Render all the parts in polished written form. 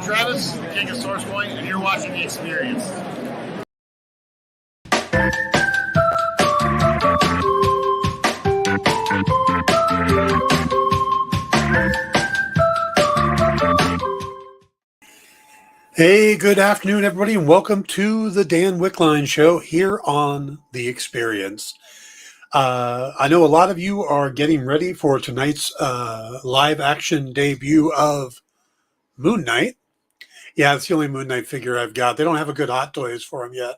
I'm Travis, King of Source Point, and you're watching The Experience. Hey, good afternoon, everybody, and welcome to the Dan Wickline Show here on The Experience. I know a lot of you are getting ready for tonight's live action debut of Moon Knight. Yeah, it's the only Moon Knight figure I've got. They don't have a good Hot Toys for him yet,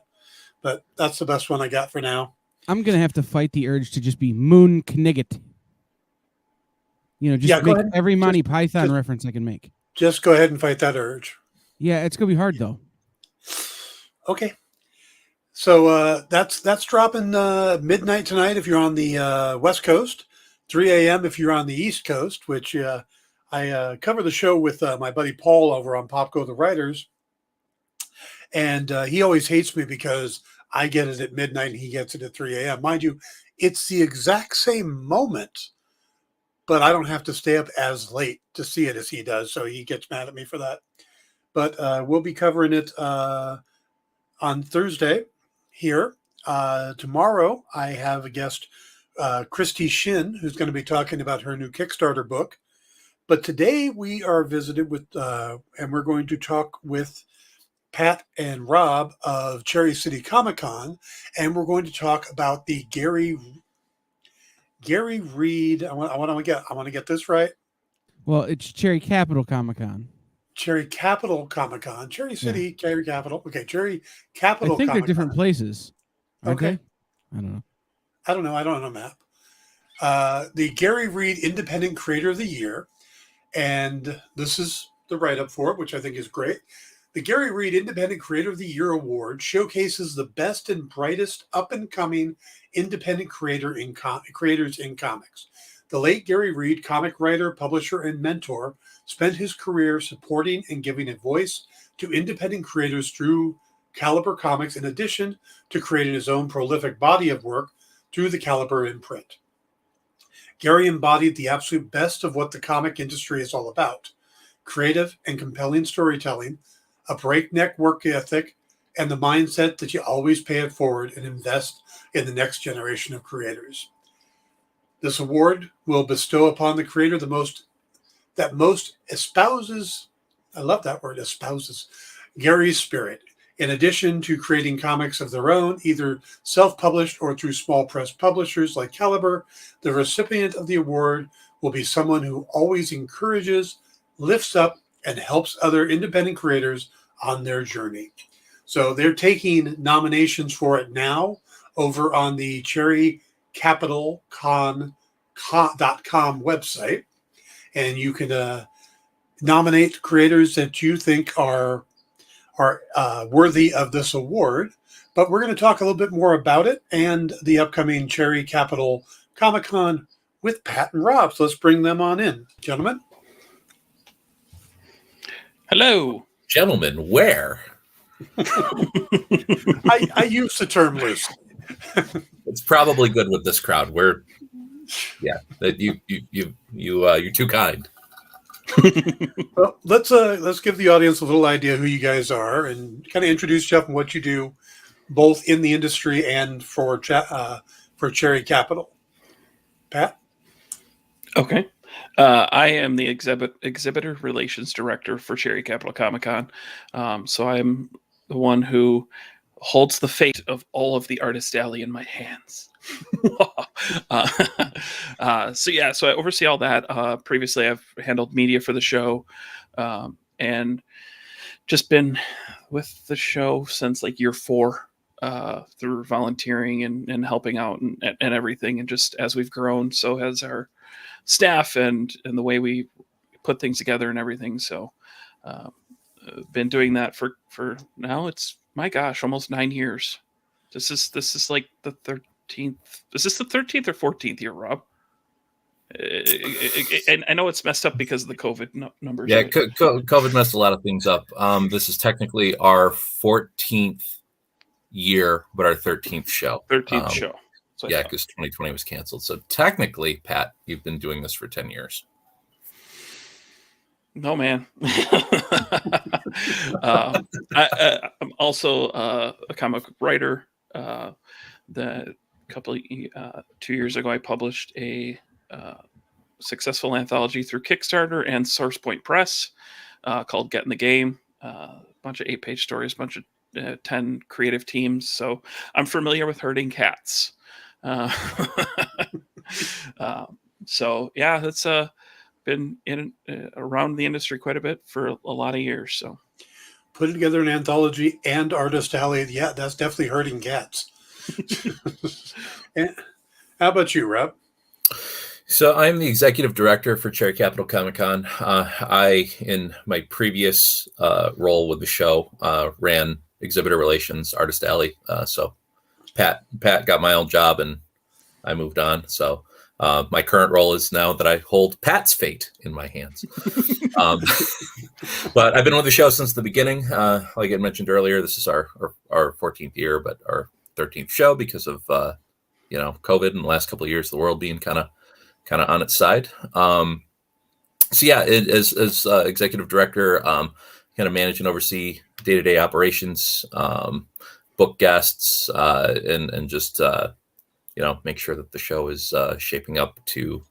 but that's the best one I got for now. I'm going to have to fight the urge to just be Moon Knigget. You know, just make every Monty Python reference I can make. Just go ahead and fight that urge. Yeah, it's going to be hard, though. Okay. So that's dropping midnight tonight if you're on the West Coast, 3 a.m. if you're on the East Coast, which I cover the show with my buddy Paul over on Popco the Writers. And he always hates me because I get it at midnight and he gets it at 3 a.m. Mind you, it's the exact same moment, but I don't have to stay up as late to see it as he does. So he gets mad at me for that. But we'll be covering it on Thursday here. Tomorrow, I have a guest, Christy Shin, who's going to be talking about her new Kickstarter book. But today we are visited with, and we're going to talk with Pat and Rob of Cherry City Comic Con, and we're going to talk about the Gary Reed. I want to get this right. Well, it's Cherry Capital Comic Con. Cherry Capital Comic Con, Cherry City, yeah. Cherry Capital. Okay, Cherry Capital. I think Comic-Con. They're different places. Okay, I don't know. I don't know map. The Gary Reed Independent Creator of the Year, and this is the write-up for it, which I think is great. The Gary Reed Independent Creator of the Year Award showcases the best and brightest up-and-coming independent creators in comics. The late Gary Reed, comic writer, publisher, and mentor, spent his career supporting and giving a voice to independent creators through Caliber Comics, in addition to creating his own prolific body of work through the Caliber imprint. Gary embodied the absolute best of what the comic industry is all about: creative and compelling storytelling, a breakneck work ethic, and the mindset that you always pay it forward and invest in the next generation of creators. This award will bestow upon the creator that most espouses, I love that word, espouses, Gary's spirit. In addition to creating comics of their own, either self-published or through small press publishers like Caliber, the recipient of the award will be someone who always encourages, lifts up, and helps other independent creators on their journey. So they're taking nominations for it now over on the cherrycapitalcon.com website. And you can nominate creators that you think are worthy of this award. But we're going to talk a little bit more about it and the upcoming Cherry Capital Comic Con with Pat and Rob. So let's bring them on in. Gentlemen. Hello. Gentlemen, where? I use the term loosely. It's probably good with this crowd. You're too kind. Well, let's give the audience a little idea who you guys are and kind of introduce yourself and what you do, both in the industry and for Cherry Capital. Pat? Okay. I am the exhibitor relations director for Cherry Capital Comic Con. So I'm the one who holds the fate of all of the Artist Alley in my hands. So I oversee all that. Previously, I've handled media for the show, and just been with the show since like year 4, through volunteering and helping out and everything. And just as we've grown, so has our staff and the way we put things together and everything. So been doing that for now. It's, my gosh, almost 9 years. This is like the 13th. Is this the 13th or 14th year, Rob? And I know it's messed up because of the COVID numbers. Yeah, COVID messed a lot of things up. This is technically our 14th year, but our 13th show. 13th show. So yeah, because 2020 was canceled. So technically, Pat, you've been doing this for 10 years. No, man. I'm also a comic book writer. The 2 years ago, I published a successful anthology through Kickstarter and SourcePoint Press called Get in the Game. A bunch of 8-page stories, a bunch of 10 creative teams. So I'm familiar with herding cats. So yeah, that's been in around the industry quite a bit for a lot of years. So putting together an anthology and Artist Alley, yeah, that's definitely herding cats. And how about you, Rob? So I'm the executive director for Cherry Capital Comic Con. I, in my previous role with the show, ran exhibitor relations, Artist Alley. So Pat got my old job and I moved on. So my current role is now that I hold Pat's fate in my hands. But I've been with the show since the beginning. Like I mentioned earlier, this is our 14th year, but our 13th show because of COVID and the last couple of years, the world being kind of on its side. So yeah, as executive director, kind of manage and oversee day-to-day operations, book guests, and just make sure that the show is shaping up to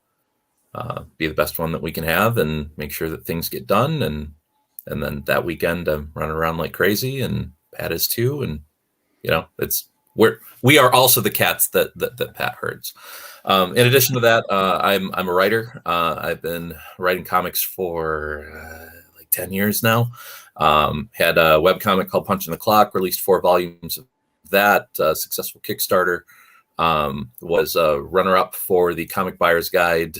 be the best one that we can have, and make sure that things get done. And then that weekend, I'm running around like crazy, and Pat is too. And we are also the cats that Pat herds. In addition to that, I'm a writer. I've been writing comics for like 10 years now. Had a webcomic called Punch in the Clock, released 4 volumes of that, successful Kickstarter. Was a runner-up for the Comic Buyer's Guide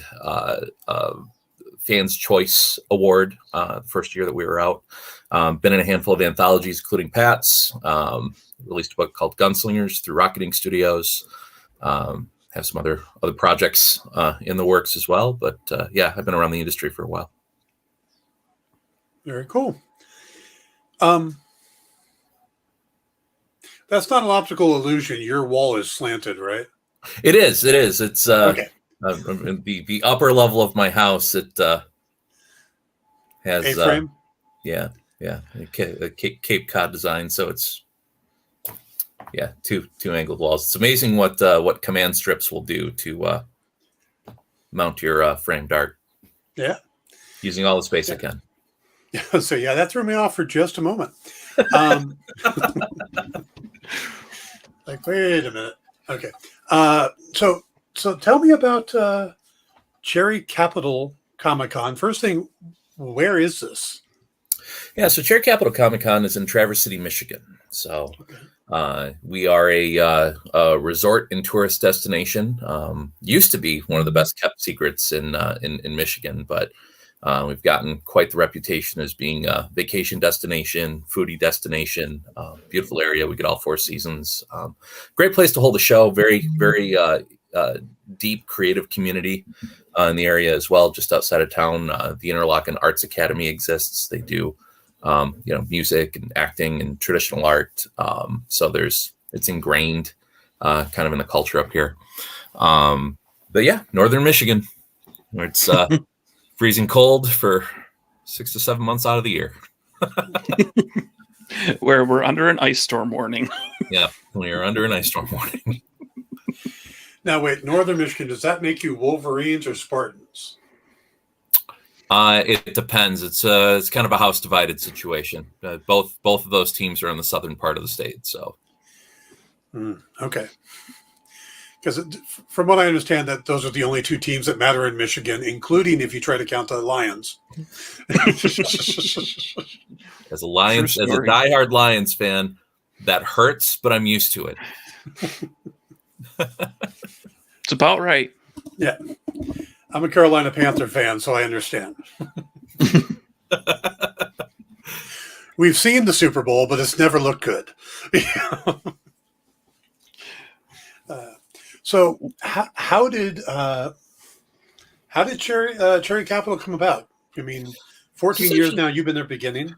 Fans Choice Award the first year that we were out. Been in a handful of anthologies, including Pat's. Released a book called Gunslingers through Rocketing Studios. Have some other projects in the works as well. But yeah, I've been around the industry for a while. Very cool. That's not an optical illusion. Your wall is slanted, right? It is. It's okay. The upper level of my house. It has A-frame. Yeah, a Cape Cod design. So it's two angled walls. It's amazing what command strips will do to mount your framed art. Yeah, using all the space I can. Yeah. So yeah, that threw me off for just a moment. Like, wait a minute. Okay. So tell me about Cherry Capital Comic Con. First thing, where is this? Yeah, so Cherry Capital Comic Con is in Traverse City, Michigan. So we are a resort and tourist destination. Used to be one of the best kept secrets in Michigan, but we've gotten quite the reputation as being a vacation destination, foodie destination, beautiful area. We get all 4 seasons. Great place to hold a show. Very, very deep creative community in the area as well. Just outside of town, the Interlochen Arts Academy exists. They do, music and acting and traditional art. So it's ingrained kind of in the culture up here. But yeah, Northern Michigan, where it's freezing cold for 6 to 7 months out of the year. Where we're under an ice storm warning. Yeah, we are under an ice storm warning. Now, wait, Northern Michigan, does that make you Wolverines or Spartans? It depends. It's kind of a house divided situation. Both of those teams are in the southern part of the state. So, okay. Because from what I understand, that those are the only 2 teams that matter in Michigan, including if you try to count the Lions. As a diehard Lions fan, that hurts, but I'm used to it. It's about right. Yeah. I'm a Carolina Panther fan, so I understand. We've seen the Super Bowl, but it's never looked good. So how did Cherry Capital come about? I mean, 14 years now, you've been there beginning.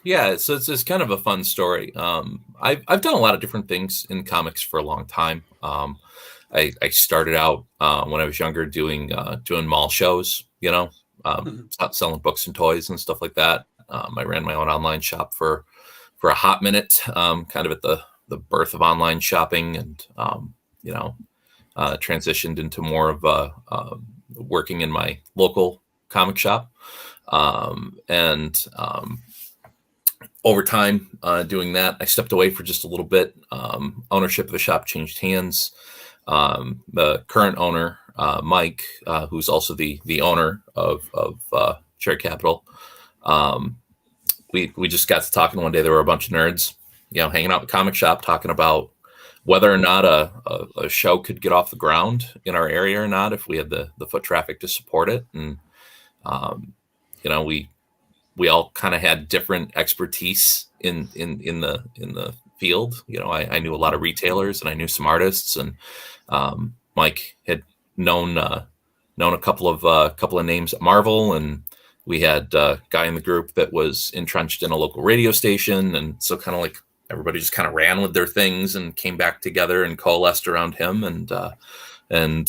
Yeah, so it's kind of a fun story. I've done a lot of different things in comics for a long time. I started out when I was younger doing mall shows, selling books and toys and stuff like that. I ran my own online shop for a hot minute, kind of at the birth of online shopping, and transitioned into more of working in my local comic shop, and over time doing that, I stepped away for just a little bit. Ownership of the shop changed hands. The current owner, Mike, who's also the owner of Share Capital, we just got to talking one day. There were a bunch of nerds, hanging out in the comic shop, talking about whether or not a show could get off the ground in our area or not, if we had the foot traffic to support it. And we all kind of had different expertise in the field. I knew a lot of retailers, and I knew some artists, and Mike had known a couple of names at Marvel, and we had a guy in the group that was entrenched in a local radio station, and so kind of like everybody just kind of ran with their things and came back together and coalesced around him, and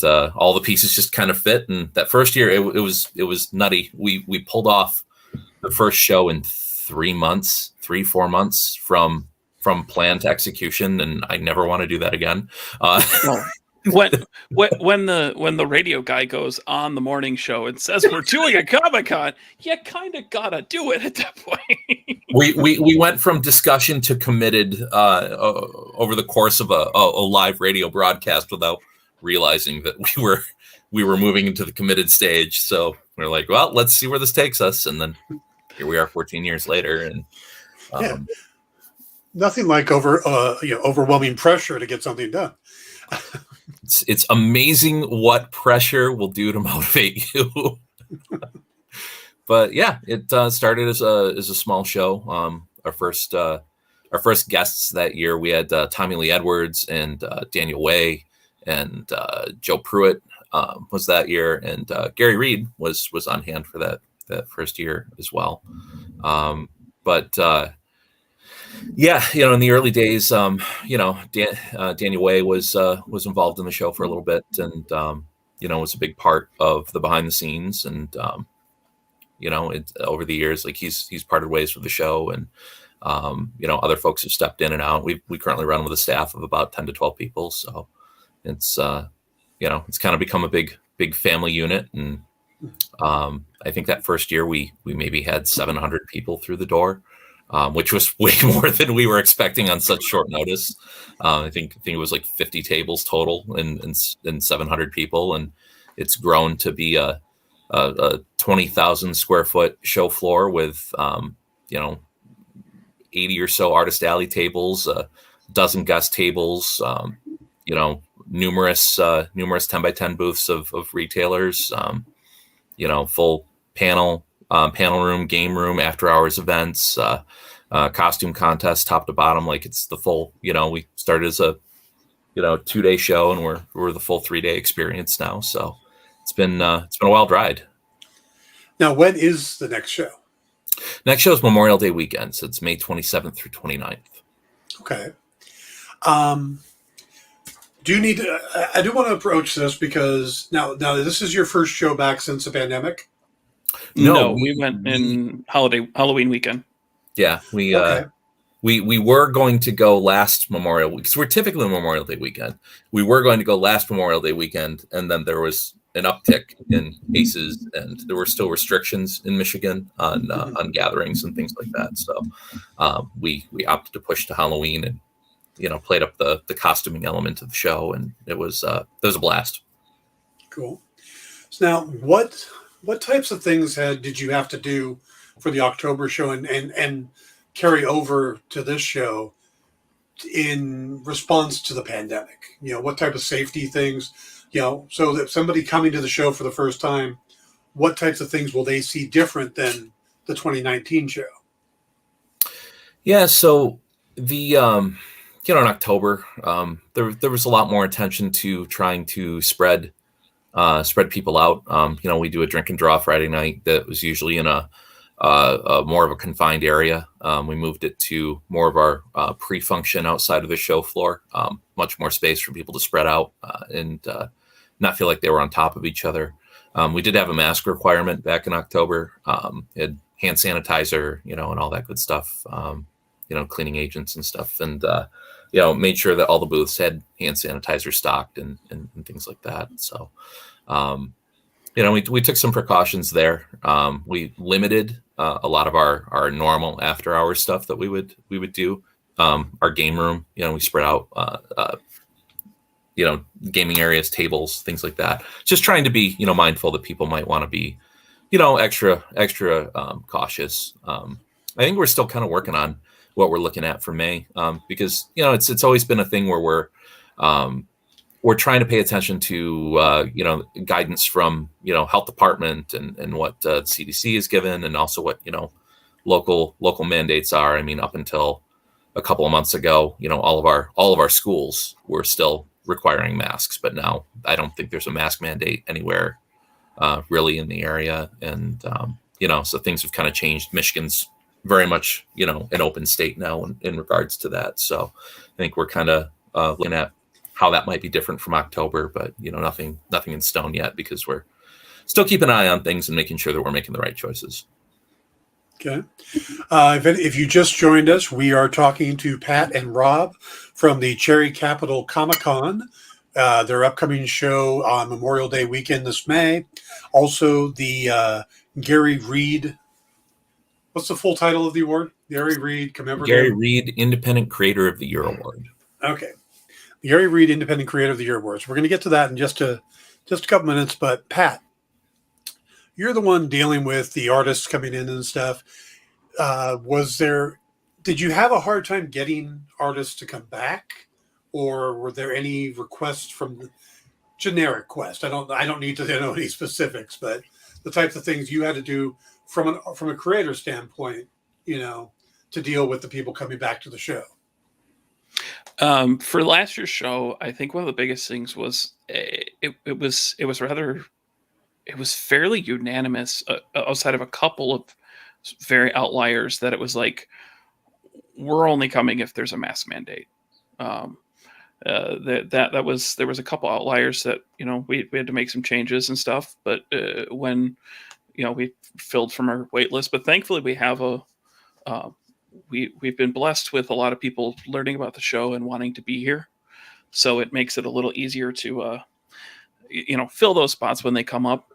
all the pieces just kind of fit. And that first year, it was nutty. We pulled off the first show in 4 months from plan to execution, and I never want to do that again. When the radio guy goes on the morning show and says we're doing a Comic-Con, you kind of gotta do it at that point. we went from discussion to committed over the course of a live radio broadcast without realizing that we were moving into the committed stage. So we're like, well, let's see where this takes us, and then here we are 14 years later, and nothing like overwhelming pressure to get something done. It's amazing what pressure will do to motivate you. But yeah, it started as a small show. Our first guests that year, we had Tommy Lee Edwards and Daniel Way, and Joe Pruitt was that year, and Gary Reed was on hand for that first year as well. Yeah, in the early days, Daniel Way was involved in the show for a little bit, and was a big part of the behind the scenes, and over the years, like he's parted ways with the show, and other folks have stepped in and out. We currently run with a staff of about 10 to 12 people, so it's it's kind of become a big family unit. And I think that first year we maybe had 700 people through the door, which was way more than we were expecting on such short notice. I think it was like 50 tables total and 700 people, and it's grown to be a 20,000 square foot show floor with 80 or so artist alley tables, a dozen guest tables, numerous 10 by 10 booths of retailers, full panel room, game room, after hours events, costume contest, top to bottom. Like it's the full, we started as a 2-day show, and we're the full 3-day experience now. So it's been a wild ride. Now, when is the next show? Next show is Memorial Day weekend. So it's May 27th through 29th. Okay. I do want to approach this because now this is your first show back since the pandemic? No, we went in Halloween weekend. Yeah, we were going to go last Memorial Week, because we're typically Memorial Day weekend. We were going to go last Memorial Day weekend, and then there was an uptick in cases, and there were still restrictions in Michigan on gatherings and things like that. So we opted to push to Halloween, and played up the costuming element of the show, and it was a blast. Cool. So now, what types of things did you have to do for the October show and carry over to this show in response to the pandemic? What type of safety things, so that somebody coming to the show for the first time, what types of things will they see different than the 2019 show? Yeah, so the in October, there was a lot more attention to trying to spread people out. We do a drink and draw Friday night that was usually in a more of a confined area. We moved it to more of our pre-function outside of the show floor, much more space for people to spread out and not feel like they were on top of each other. We did have a mask requirement back in October. Had hand sanitizer, and all that good stuff, cleaning agents and stuff. And, made sure that all the booths had hand sanitizer stocked and things like that. So, we took some precautions there. We limited a lot of our normal after hours stuff that we would do. Our game room, we spread out, gaming areas, tables, things like that. Just trying to be, mindful that people might want to be, extra cautious. I think we're still kind of working on what we're looking at for May, because it's always been a thing where we're trying to pay attention to guidance from health department and what the CDC is given, and also what local mandates are. I mean, up until a couple of months ago, all of our schools were still requiring masks, but now I don't think there's a mask mandate anywhere really in the area. And so things have kind of changed. Michigan's very much an open state now in regards to that. So I think we're kind of looking at how that might be different from October, but nothing in stone yet, because we're still keeping an eye on things and making sure that we're making the right choices. Okay. If you just joined us, we are talking to Pat and Rob from the Cherry Capital Comic-Con, their upcoming show on Memorial Day weekend this May. Also, the Gary Reed, what's the full title of the award? Gary Reed Commemorative? Gary Reed Independent Creator of the Year Award. Okay. The Gary Reed Independent Creator of the Year Awards. We're going to get to that in just a couple minutes, but Pat, you're the one dealing with the artists coming in and stuff. Did you have a hard time getting artists to come back, or were there any requests from the generic quest? I don't need to know any specifics, but the types of things you had to do from a creator standpoint, to deal with the people coming back to the show. For last year's show, I think one of the biggest things was it was fairly unanimous, outside of a couple of very outliers, that it was like, we're only coming if there's a mask mandate. There was a couple outliers that we had to make some changes and stuff, but when we filled from our wait list. But thankfully we have we've been blessed with a lot of people learning about the show and wanting to be here, so it makes it a little easier to fill those spots when they come up.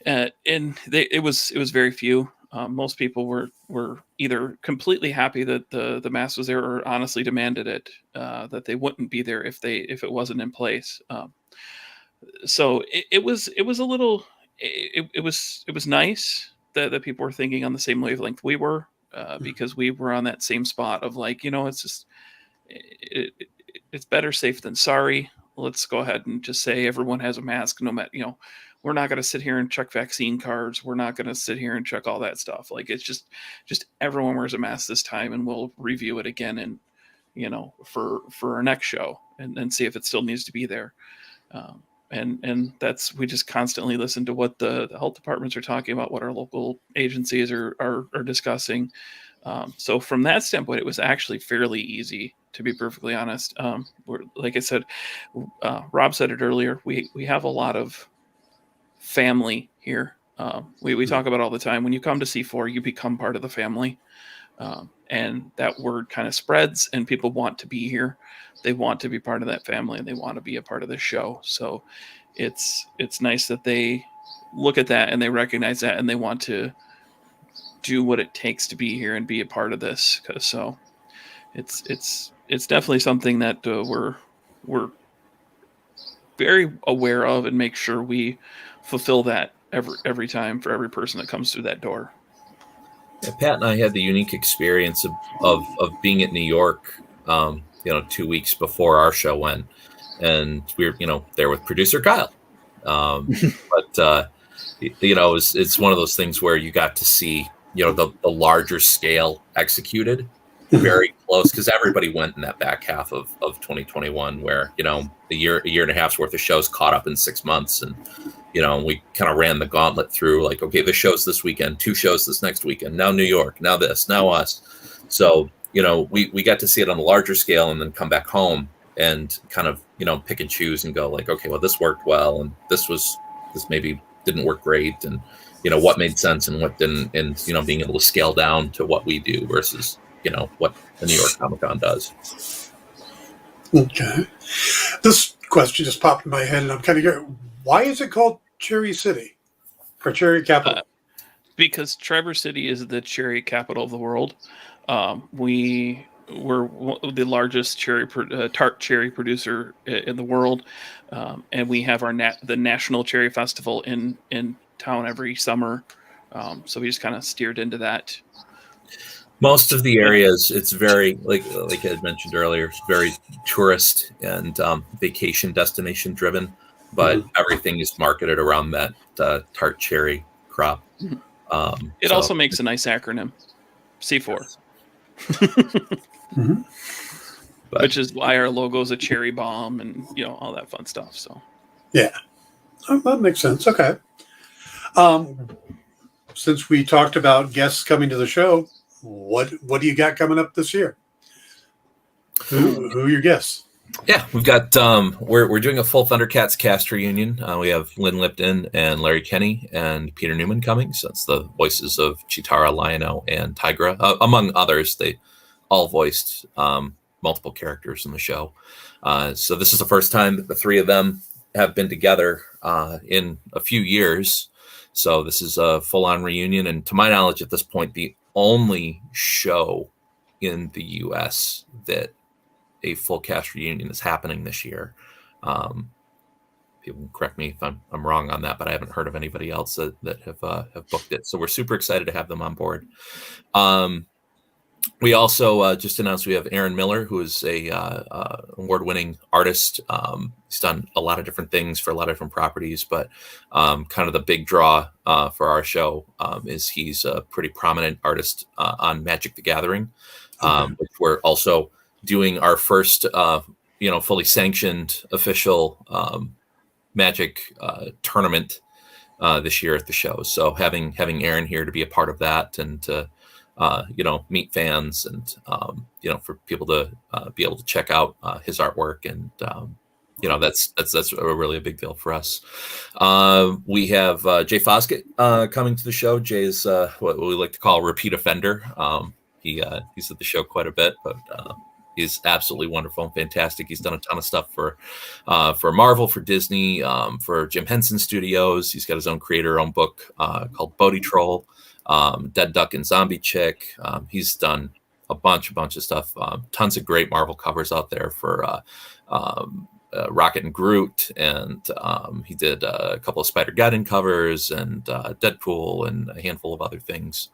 It was very few. Most people were either completely happy that the mask was there, or honestly demanded it, that they wouldn't be there if it wasn't in place. So it was a little, it was nice that people were thinking on the same wavelength we were, because we were on that same spot of like, it's just, it's better safe than sorry. Let's go ahead and just say everyone has a mask, no matter, we're not going to sit here and check vaccine cards. We're not going to sit here and check all that stuff. Like, it's just everyone wears a mask this time, and we'll review it again and, for our next show and see if it still needs to be there. And we just constantly listen to what the health departments are talking about, what our local agencies are discussing. So from that standpoint, it was actually fairly easy, to be perfectly honest. Like I said, Rob said it earlier, we have a lot of family here. We talk about all the time, when you come to C4, you become part of the family. And that word kind of spreads, and people want to be here. They want to be part of that family, and they want to be a part of the show. So it's nice that they look at that and they recognize that, and they want to do what it takes to be here and be a part of this. So it's definitely something that we're very aware of, and make sure we fulfill that every time for every person that comes through that door. Yeah, Pat and I had the unique experience of being at New York, 2 weeks before our show went, and we were, there with producer Kyle. But it's one of those things where you got to see, the larger scale executed very close, because everybody went in that back half of 2021, where, a year and a half's worth of shows caught up in 6 months. And, we kind of ran the gauntlet through, like, okay, this show's this weekend, 2 shows this next weekend, now New York, now this, now us. So, we got to see it on a larger scale, and then come back home and kind of, pick and choose and go like, okay, well, this worked well, and this maybe didn't work great. And, what made sense and what didn't, and being able to scale down to what we do versus what the New York Comic Con does. Okay, this question just popped in my head, and I'm kind of curious. Why is it called Cherry City or Cherry Capital? Because Traverse City is the cherry capital of the world. We're the largest tart cherry producer in the world, and we have the National Cherry Festival in town every summer. So we just kind of steered into that. Most of the areas, it's very like I had mentioned earlier, it's very tourist and vacation destination driven, but everything is marketed around that tart cherry crop. It also makes a nice acronym, C4. Which is why our logo is a cherry bomb and all that fun stuff. So yeah, that makes sense. Okay. Since we talked about guests coming to the show, what do you got coming up this year? Who are your guests? Yeah, we've got we're doing a full Thundercats cast reunion. We have Lynn Lipton and Larry Kenny and Peter Newman coming. So that's the voices of Chitara, Lion-O, and Tigra, among others. They all voiced multiple characters in the show. So this is the first time that the three of them have been together in a few years. So this is a full-on reunion, and to my knowledge, at this point, the only show in the U.S. that a full cast reunion is happening this year. People can correct me if I'm wrong on that, but I haven't heard of anybody else that have booked it. So we're super excited to have them on board. We also just announced we have Aaron Miller, who is a award-winning artist. He's done a lot of different things for a lot of different properties, but kind of the big draw for our show is he's a pretty prominent artist on Magic the Gathering, which we're also doing our first, fully sanctioned official Magic tournament this year at the show. So having Aaron here to be a part of that and to meet fans and for people to be able to check out his artwork and that's really a big deal for us. We have Jay Foskett coming to the show. Jay's what we like to call a repeat offender. He's at the show quite a bit, but he's absolutely wonderful and fantastic. He's done a ton of stuff for Marvel, for Disney, for Jim Henson Studios. He's got his own own book called Bodhi Troll, Dead Duck and Zombie Chick. He's done a bunch of stuff. Tons of great Marvel covers out there for Rocket and Groot, and he did a couple of Spider-Geddon covers and Deadpool and a handful of other things.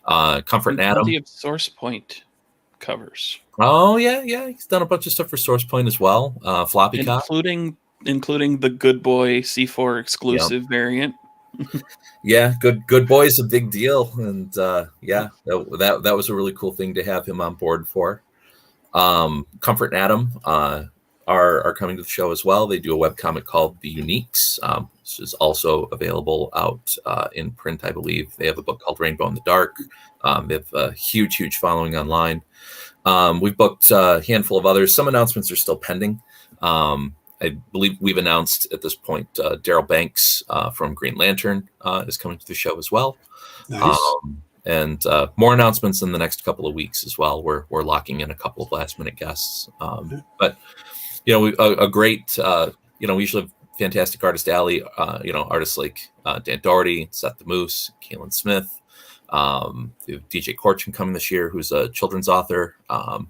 Comfort and Adam. Plenty of Source Point covers. Oh yeah, he's done a bunch of stuff for Source Point as well. Floppy Cop, including the Good Boy C4 exclusive variant. Yeah, Good Boy is a big deal, and that was a really cool thing to have him on board for. Comfort and Adam are coming to the show as well. They do a webcomic called The Uniques, which is also available out in print, I believe. They have a book called Rainbow in the Dark. They have a huge following online. We've booked a handful of others. Some announcements are still pending. I believe we've announced at this point Daryl Banks from Green Lantern is coming to the show as well. Nice. And more announcements in the next couple of weeks as well. We're locking in a couple of last minute guests. But a great we usually have fantastic artist alley. Artists like Dan Doherty, Seth the Moose, Kaylin Smith. We have DJ Corchin coming this year, who's a children's author,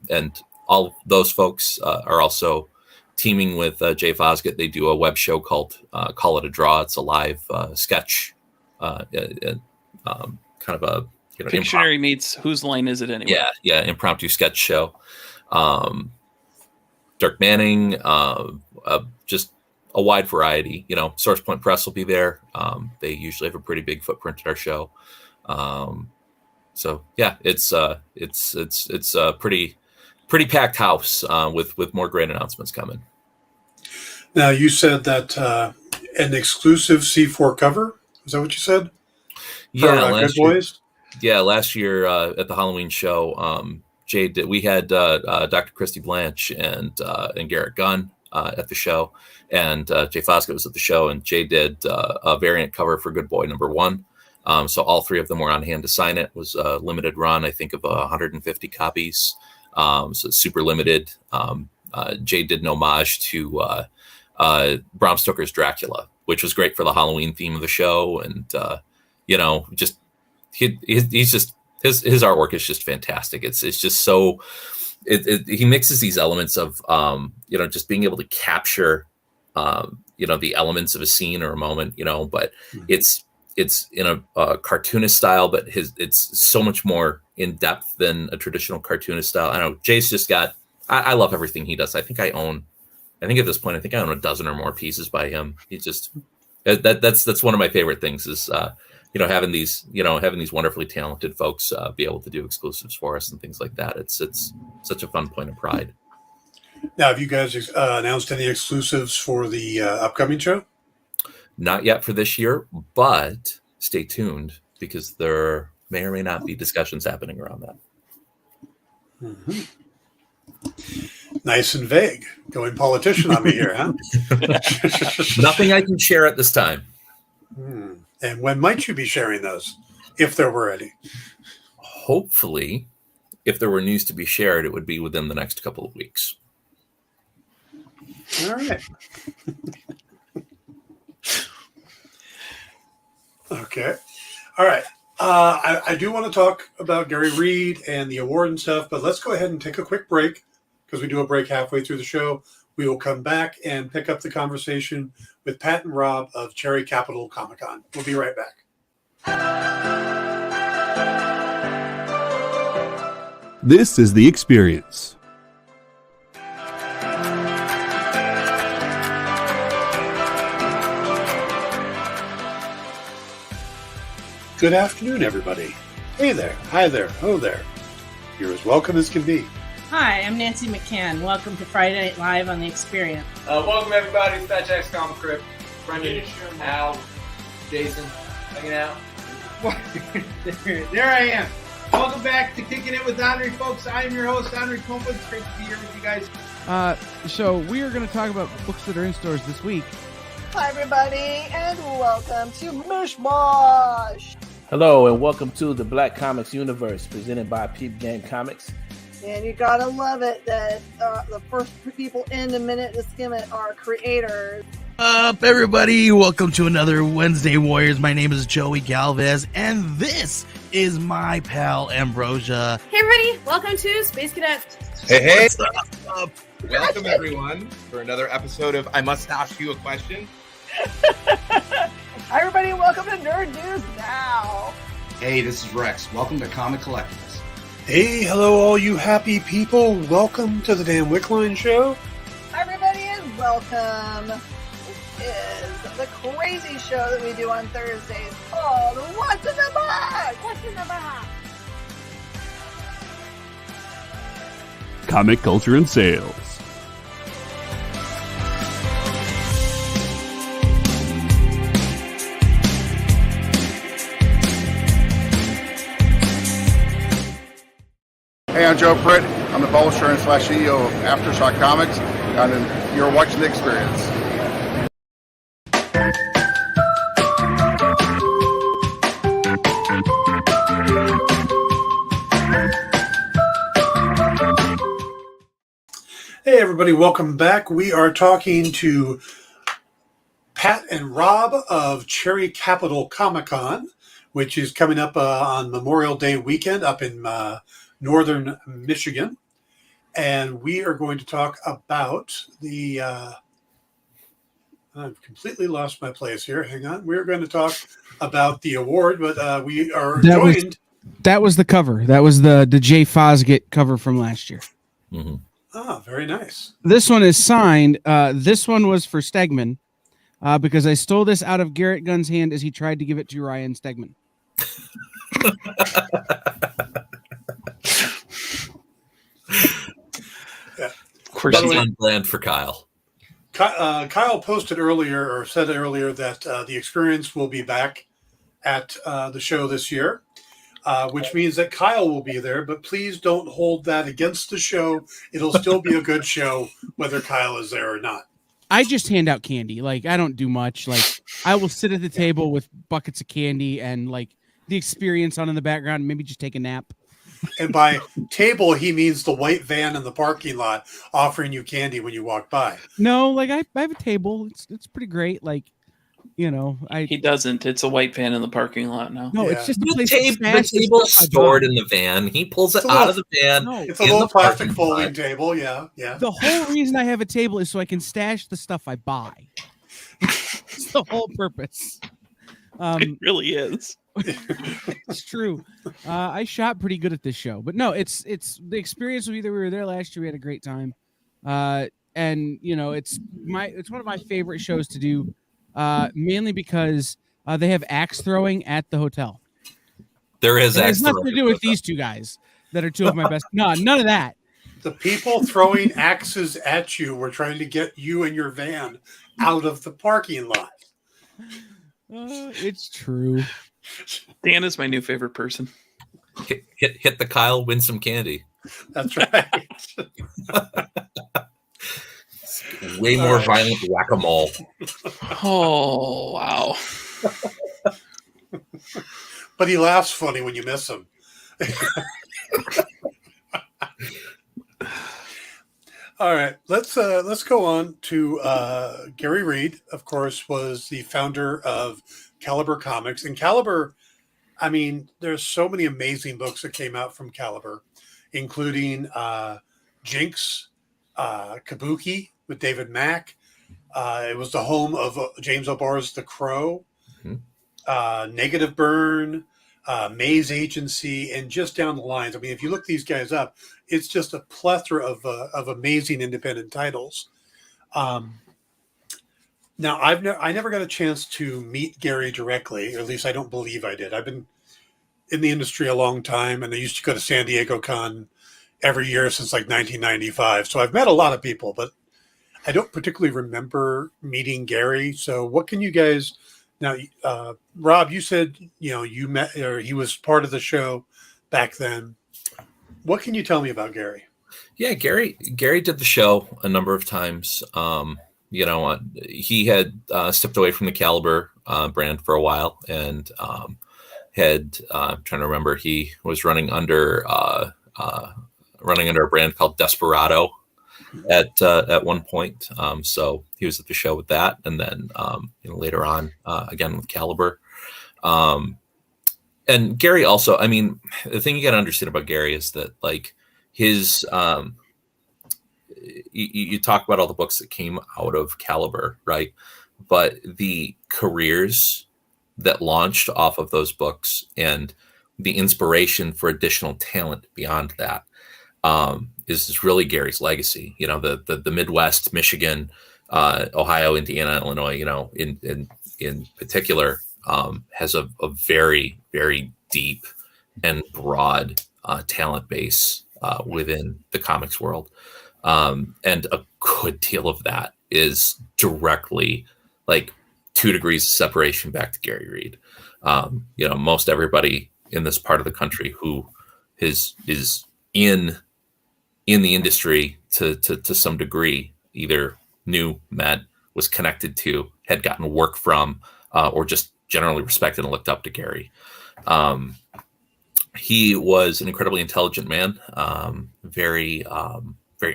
and all those folks are also teaming with Jay Foskett. They do a web show called Call It a Draw. It's a live sketch, kind of a Pictionary meets Whose Line Is It Anyway? Yeah, impromptu sketch show. Dirk Manning, just a wide variety. Source Point Press will be there. They usually have a pretty big footprint at our show. So yeah, it's a pretty packed house with more great announcements coming. Now, you said that an exclusive C4 cover. Is that what you said? Yeah, Good Boys? last year at the Halloween show, Jay did. We had Dr. Christy Blanche and Garrett Gunn at the show, and Jay Foskett was at the show, and Jay did a variant cover for Good Boy #1. So all three of them were on hand to sign it. It was a limited run, I think, of 150 copies. So it's super limited. Jay did an homage to Bram Stoker's Dracula, which was great for the Halloween theme of the show. And, just he's just his artwork is just fantastic. It's just so he mixes these elements of, just being able to capture, the elements of a scene or a moment, but it's in a cartoonist style, but it's so much more in depth than a traditional cartoonist style. I know Jay's just got, I love everything he does. I think at this point, I own a dozen or more pieces by him. He's just, that's one of my favorite things is, having these wonderfully talented folks be able to do exclusives for us and things like that. It's such a fun point of pride. Now, have you guys announced any exclusives for the upcoming show? Not yet for this year, but stay tuned because there may or may not be discussions happening around that. Mm-hmm. Nice and vague. Going politician on me here, huh? Nothing I can share at this time. And when might you be sharing those, if there were any? Hopefully, if there were news to be shared, it would be within the next couple of weeks. All right. Okay. All right. I do want to talk about Gary Reed and the award and stuff, but let's go ahead and take a quick break because we do a break halfway through the show. We will come back and pick up the conversation with Pat and Rob of Cherry Capital Comic-Con. We'll be right back. This is The Experience. Good afternoon, everybody. Hey there. Hi there. Oh there. You're as welcome as can be. Hi, I'm Nancy McCann. Welcome to Friday Night Live on The Experience. Welcome, everybody. It's Fat Jack's Comic Crypt. Brendan, Al, Jason, hanging out. There I am. Welcome back to Kicking It with Henry, folks. I am your host, Henry Kumpa. It's great to be here with you guys. So we are going to talk about books that are in stores this week. Hi, everybody, and welcome to Mishmash. Hello, and welcome to the Black Comics Universe, presented by Peep Game Comics. And you gotta love it that the first people in the minute to skim it are creators. Up, everybody! Welcome to another Wednesday Warriors. My name is Joey Galvez, and this is my pal Ambrosia. Hey, everybody! Welcome to Space Cadet. Hey! What's up? Welcome, everyone, for another episode of I Must Ask You a Question. Hi, everybody! Welcome to Nerd News Now. Hey, this is Rex. Welcome to Comic Collectibles. Hey, hello, all you happy people. Welcome to the Dan Wickline Show. Hi, everybody, and welcome. This is the crazy show that we do on Thursdays called What's in the Box? What's in the Box? Comic culture and sales. Hey, I'm Joe Pritt. I'm the publisher and /CEO of Aftershock Comics, and you're watching The Experience. Hey, everybody. Welcome back. We are talking to Pat and Rob of Cherry Capital Comic-Con, which is coming up on Memorial Day weekend up in northern Michigan, and we are going to talk about the I've completely lost my place here. Hang on. We're going to talk about the award, but we are joined. That was the cover. That was the Jay Fosgate cover from last year. Mm-hmm. Ah, very nice. This one is signed. This one was for Stegman because I stole this out of Garrett Gunn's hand as he tried to give it to Ryan Stegman. Yeah. Of course, it's unplanned for Kyle. Kyle posted earlier or said earlier that the Experience will be back at the show this year, which means that Kyle will be there. But please don't hold that against the show. It'll still be a good show whether Kyle is there or not. I just hand out candy. Like, I don't do much. Like, I will sit at the table with buckets of candy and like the experience on in the background, maybe just take a nap. And by table, he means the white van in the parking lot offering you candy when you walk by. No, like I have a table. It's pretty great. Like, you know, he doesn't. It's a white van in the parking lot now. No, it's just a place the table stored in the van. He pulls it out of the van. No, it's a little plastic folding table. Yeah. The whole reason I have a table is so I can stash the stuff I buy. It's the whole purpose. It really is. It's true. I shot pretty good at this show, but no, it's the experience of either we were there last year, we had a great time, and you know, it's one of my favorite shows to do, mainly because they have axe throwing at the hotel. There is axe throwing. Nothing to do with these two guys that are two of my best. No, none of that. The people throwing axes at you were trying to get you and your van out of the parking lot. It's true. Dan is my new favorite person. Hit the Kyle, win some candy. That's right. Way more violent whack-a-mole. Oh, wow. But he laughs funny when you miss him. All right, let's go on to Gary Reed. Of course, was the founder of Caliber Comics, and Caliber. I mean, there's so many amazing books that came out from Caliber, including Jinx, Kabuki with David Mack. It was the home of James O'Barr's The Crow, Negative Burn, Maze Agency, and just down the lines. I mean, if you look these guys up, it's just a plethora of amazing independent titles. Now, I never got a chance to meet Gary directly, or at least I don't believe I did. I've been in the industry a long time, and I used to go to San Diego Con every year since like 1995. So I've met a lot of people, but I don't particularly remember meeting Gary. So what can you guys... Now, Rob, you said, you know, you met, or he was part of the show back then. What can you tell me about Gary? Yeah, Gary did the show a number of times. You know, he had stepped away from the Caliber brand for a while, and had I'm trying to remember, he was running under a brand called Desperado at one point. So he was at the show with that, and then you know, later on again with Caliber. And Gary also, I mean, the thing you got to understand about Gary is that, like, his you talk about all the books that came out of Caliber, right? But the careers that launched off of those books and the inspiration for additional talent beyond that is really Gary's legacy. You know, the Midwest, Michigan, Ohio, Indiana, Illinois, you know, in particular, has a very, very deep and broad talent base within the comics world. And a good deal of that is directly, like, 2 degrees of separation back to Gary Reed. You know, most everybody in this part of the country who is in the industry to some degree, either knew, met, was connected to, had gotten work from, or just generally respected and looked up to Gary. He was an incredibly intelligent man, very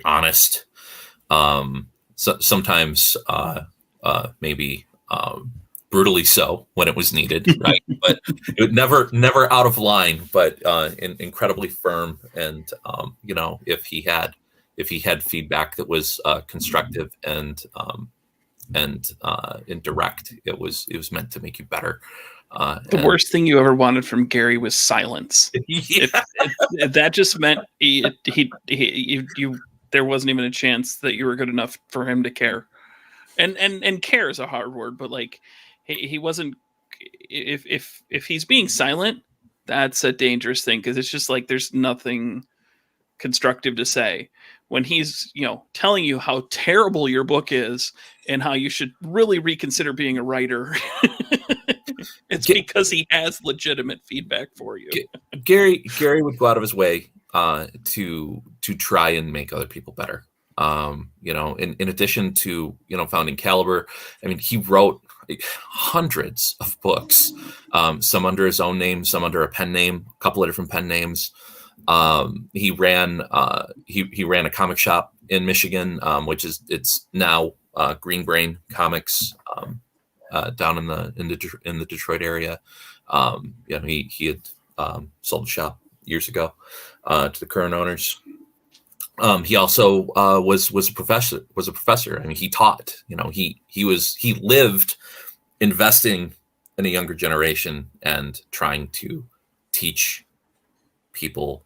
honest. So sometimes maybe brutally so when it was needed, right? But it would never out of line, but incredibly firm. And you know, if he had feedback that was constructive and direct, it was meant to make you better. The worst thing you ever wanted from Gary was silence. Yeah. That just meant there wasn't even a chance that you were good enough for him to care. And care is a hard word, but like he wasn't. If he's being silent, that's a dangerous thing, because it's just like there's nothing constructive to say. When he's, you know, telling you how terrible your book is and how you should really reconsider being a writer, it's because he has legitimate feedback for you. Gary would go out of his way to try and make other people better. In addition to, founding Caliber, I mean, he wrote hundreds of books, some under his own name, some under a pen name, a couple of different pen names. He ran a comic shop in Michigan, it's now Green Brain Comics, down in the Detroit area. He had sold the shop years ago to the current owners. He also was a professor. I mean, he taught. He lived investing in a younger generation and trying to teach people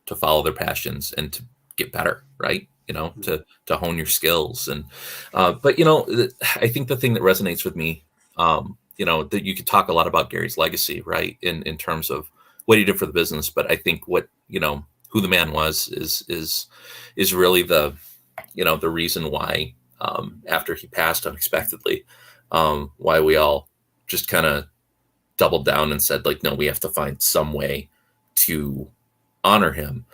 to follow their passions and to get better, right? To hone your skills. And but I think the thing that resonates with me, that you could talk a lot about Gary's legacy, right? In terms of what he did for the business, but I think what who the man was is really the reason why, after he passed unexpectedly, why we all just kind of doubled down and said, like, no, we have to find some way to honor him.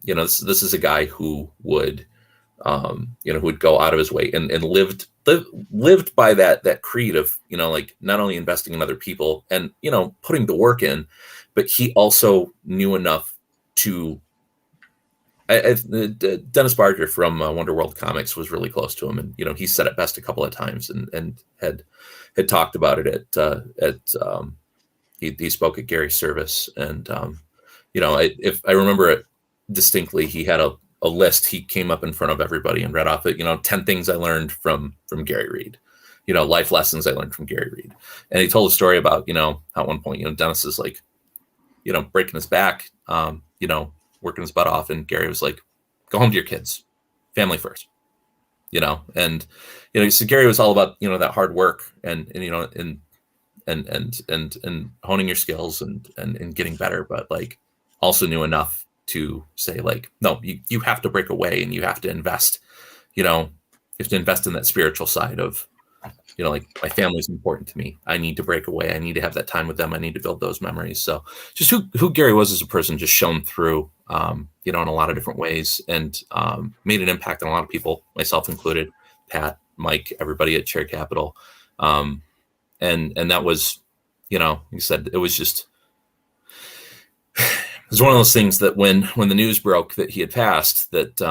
This is a guy who would go out of his way and lived by that creed of, not only investing in other people and, putting the work in, but he also knew enough to, Dennis Barger from Wonder World Comics was really close to him, and he said it best a couple of times, and had talked about it he spoke at Gary's service, and if I remember it distinctly, he had a list. He came up in front of everybody and read off it. 10 things I learned from Gary Reed. Life lessons I learned from Gary Reed, and he told a story about how at one point Dennis is like breaking his back, working his butt off. And Gary was like, go home to your kids, family first, and, so Gary was all about, that hard work and honing your skills and getting better, but like also knew enough to say, like, no, you have to break away and you have to invest, you have to invest in that spiritual side of, like, my family's important to me. I need to break away. I need to have that time with them. I need to build those memories. So just who Gary was as a person just shone through, in a lot of different ways, and made an impact on a lot of people, myself included, Pat, Mike, everybody at Chair Capital. And that was, like I said, it was just, it was one of those things that when the news broke that he had passed, that,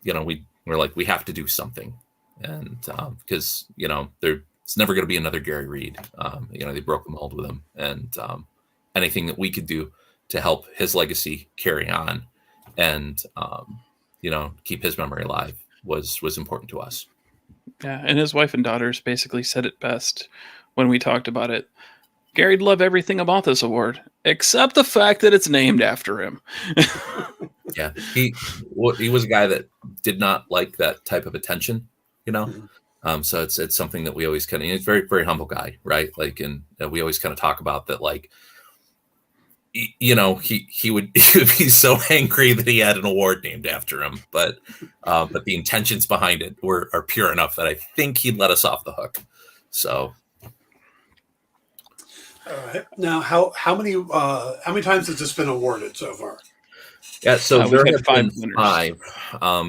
we were like, we have to do something. And because there's never going to be another Gary Reed. They broke the mold with him, and anything that we could do to help his legacy carry on and keep his memory alive was important to us. Yeah, and his wife and daughters basically said it best when we talked about it. Gary'd love everything about this award except the fact that it's named after him. Yeah, he was a guy that did not like that type of attention. So it's something that we always kind of, he's a very, very humble guy, right? Like, and we always kind of talk about that, like, he would be so angry that he had an award named after him, but the intentions behind it are pure enough that I think he'd let us off the hook. So. All right. Now, how many times has this been awarded so far? Yeah, so there have been five.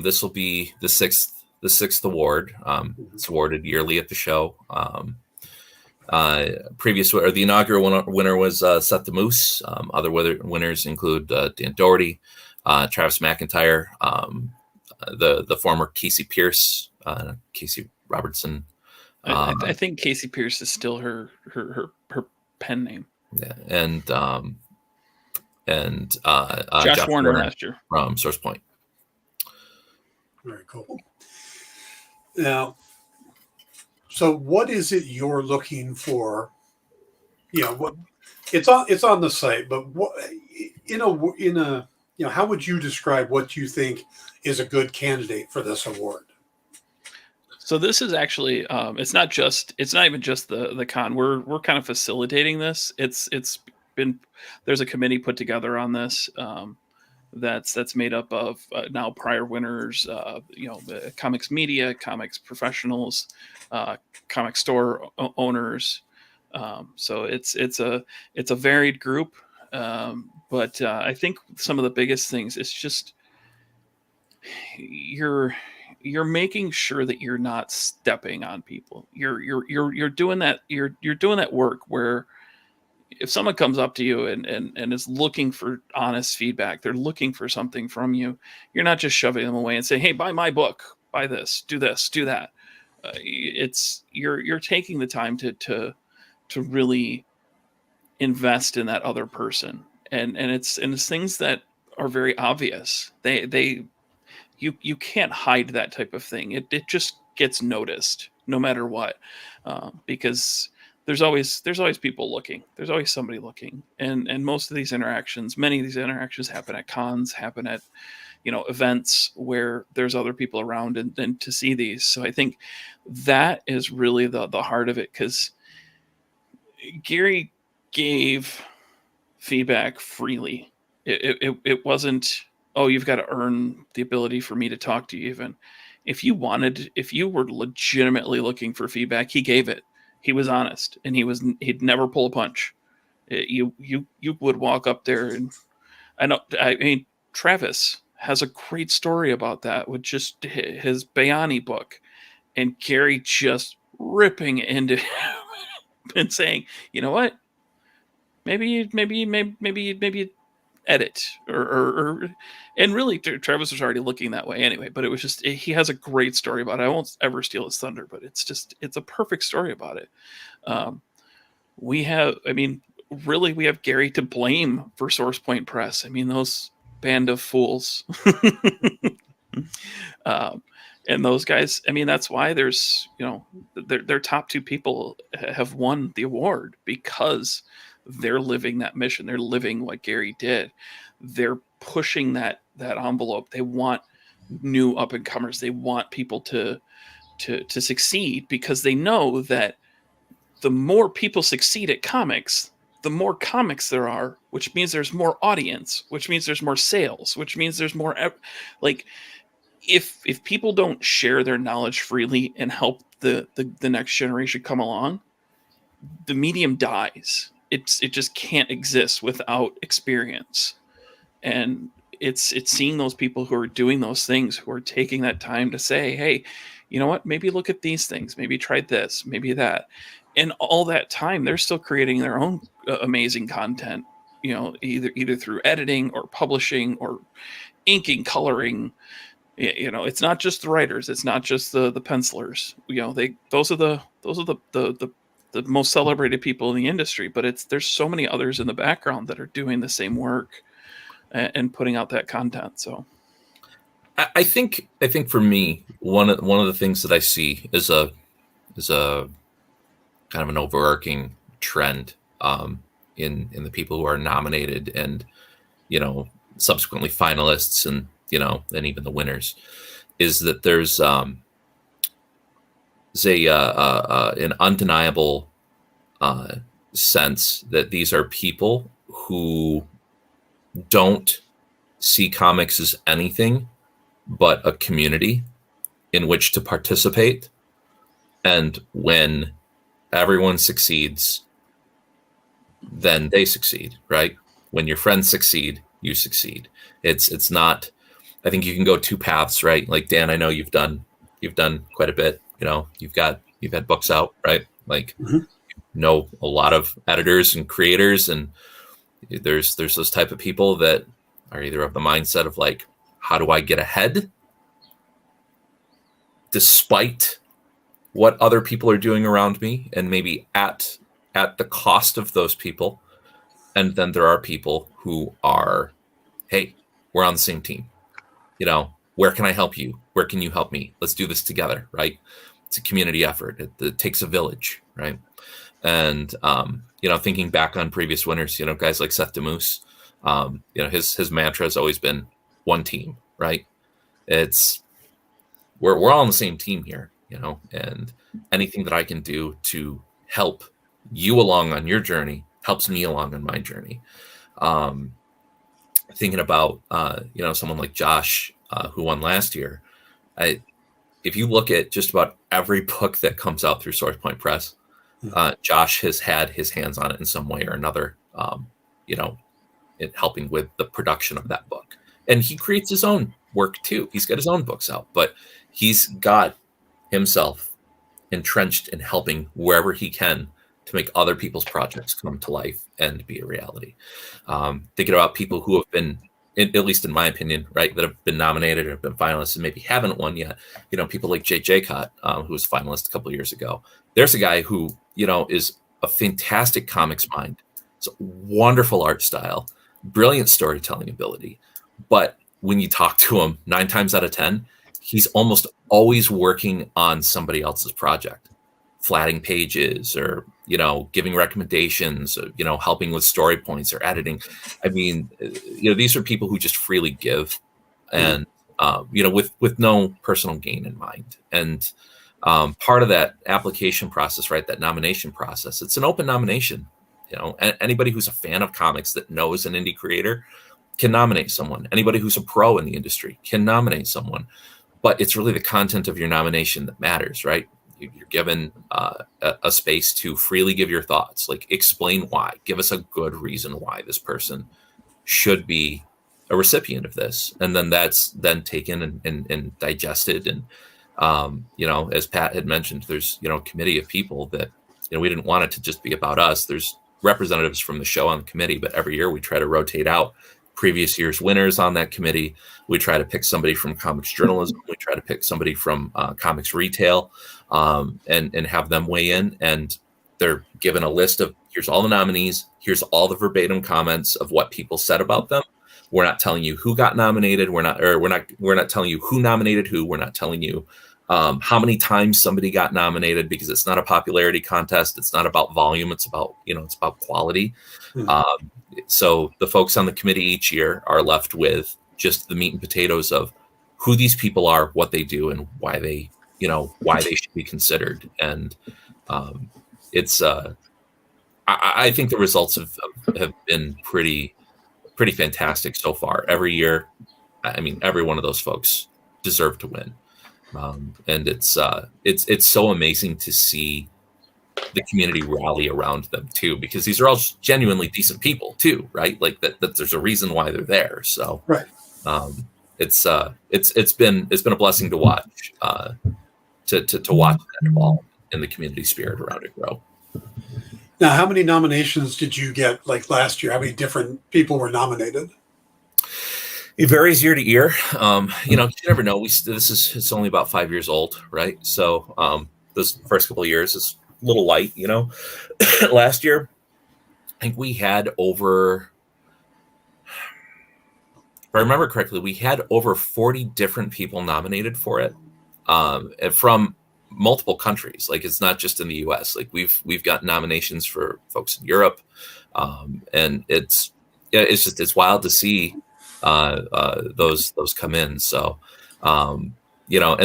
This will be the sixth award. It's awarded yearly at the show. The inaugural winner was Seth the Moose. Other winners include Dan Doherty, Travis McIntyre, the former Casey Pierce, Casey Robertson. I think Casey Pierce is still her pen name. Yeah, and Josh Warner last year from Source Point. Very cool. Now, so what is it you're looking for? What it's on the site, but what how would you describe what you think is a good candidate for this award? So this is actually it's not even just the con. We're kind of facilitating this. It's been, there's a committee put together on this that's made up of now prior winners, the comics media, comics professionals, comic store owners. So it's a varied group. But I think some of the biggest things is just you're making sure that you're not stepping on people. You're doing that. You're doing that work where if someone comes up to you and is looking for honest feedback, they're looking for something from you. You're not just shoving them away and saying, "Hey, buy my book, buy this, do that." It's you're taking the time to really invest in that other person, and it's things that are very obvious. You can't hide that type of thing. It just gets noticed no matter what, because there's always people looking. There's always somebody looking, and most of these interactions, many of these interactions happen at cons, happen at events where there's other people around, and to see these. So I think that is really the heart of it, because Gary gave feedback freely. It wasn't, oh, you've got to earn the ability for me to talk to you. Even if you were legitimately looking for feedback, he gave it. He was honest, and he'd never pull a punch. You would walk up there, and I mean, Travis has a great story about that with just his Bayani book, and Gary just ripping into him and saying, "You know what? Maybe edit or and really Travis was already looking that way anyway, but it was just, he has a great story about it. I won't ever steal his thunder, but it's a perfect story about it. We have Gary to blame for Source Point Press. I mean, those band of fools. And those guys, I mean, that's why there's, their top two people have won the award, because they're living that mission. They're living what Gary did. They're pushing that envelope. They want new up and comers. They want people to succeed, because they know that the more people succeed at comics, the more comics there are, which means there's more audience, which means there's more sales, which means there's more, like, if people don't share their knowledge freely and help the next generation come along, the medium dies. It just can't exist without experience. And it's seeing those people who are doing those things, who are taking that time to say, hey, you know what, maybe look at these things, maybe try this, maybe that. And all that time, they're still creating their own amazing content, either through editing or publishing or inking, coloring. It's not just the writers, it's not just the pencilers. Those are the most celebrated people in the industry, but there's so many others in the background that are doing the same work and putting out that content. So I think for me, one of the things that I see is a kind of an overarching trend in the people who are nominated and subsequently finalists and even the winners, is that there's an undeniable sense that these are people who don't see comics as anything but a community in which to participate. And when everyone succeeds, then they succeed, right? When your friends succeed, you succeed. It's not, I think you can go two paths, right? Like, Dan, I know you've done quite a bit. You've had books out, right? Like, know a lot of editors and creators, and there's those type of people that are either of the mindset of like, how do I get ahead despite what other people are doing around me, and maybe at the cost of those people. And then there are people who are, hey, we're on the same team. Where can I help you? Where can you help me? Let's do this together, right? It's a community effort. It takes a village, right? And thinking back on previous winners, guys like Seth DeMoose, his mantra has always been one team, right? It's we're all on the same team here, and anything that I can do to help you along on your journey helps me along on my journey. Thinking about someone like Josh, who won last year, if you look at just about every book that comes out through Source Point Press, Josh has had his hands on it in some way or another, in helping with the production of that book. And he creates his own work too. He's got his own books out, but he's got himself entrenched in helping wherever he can to make other people's projects come to life and be a reality. Thinking about people who have been, at least in my opinion, right, that have been nominated or have been finalists and maybe haven't won yet. People like Jay Jaycott, who was a finalist a couple of years ago. There's a guy who, is a fantastic comics mind. It's a wonderful art style, brilliant storytelling ability. But when you talk to him 9 times out of 10, he's almost always working on somebody else's project, flatting pages or, giving recommendations, or, helping with story points or editing. I mean, these are people who just freely give and, with no personal gain in mind. And part of that application process, right, that nomination process, it's an open nomination. Anybody who's a fan of comics that knows an indie creator can nominate someone. Anybody who's a pro in the industry can nominate someone. But it's really the content of your nomination that matters, right? You're given a space to freely give your thoughts, like explain why, give us a good reason why this person should be a recipient of this. And then that's then taken and digested. And, as Pat had mentioned, there's, a committee of people that, we didn't want it to just be about us. There's representatives from the show on the committee, but every year we try to rotate out previous year's winners on that committee. We try to pick somebody from comics journalism. We try to pick somebody from comics retail and have them weigh in. And they're given a list of, here's all the nominees. Here's all the verbatim comments of what people said about them. We're not telling you who got nominated. We're not telling you who nominated who. We're not telling you how many times somebody got nominated, because it's not a popularity contest. It's not about volume. It's about, it's about quality. So the folks on the committee each year are left with just the meat and potatoes of who these people are, what they do, and why they should be considered. And I think the results have been pretty fantastic so far. Every year, I mean, every one of those folks deserve to win. And it's so amazing to see the community rally around them too, because these are all genuinely decent people too, right? Like that there's a reason why they're there. So right. It's been a blessing to watch, to watch that evolve and the community spirit around it grow. Now, how many nominations did you get like last year? How many different people were nominated? It varies year to year. You never know. It's only about 5 years old, right? So those first couple of years is a little light, Last year, I think we had over, if I remember correctly, we had over 40 different people nominated for it, from multiple countries. Like, it's not just in the US. Like, we've got nominations for folks in Europe, and it's wild to see those come in. So, and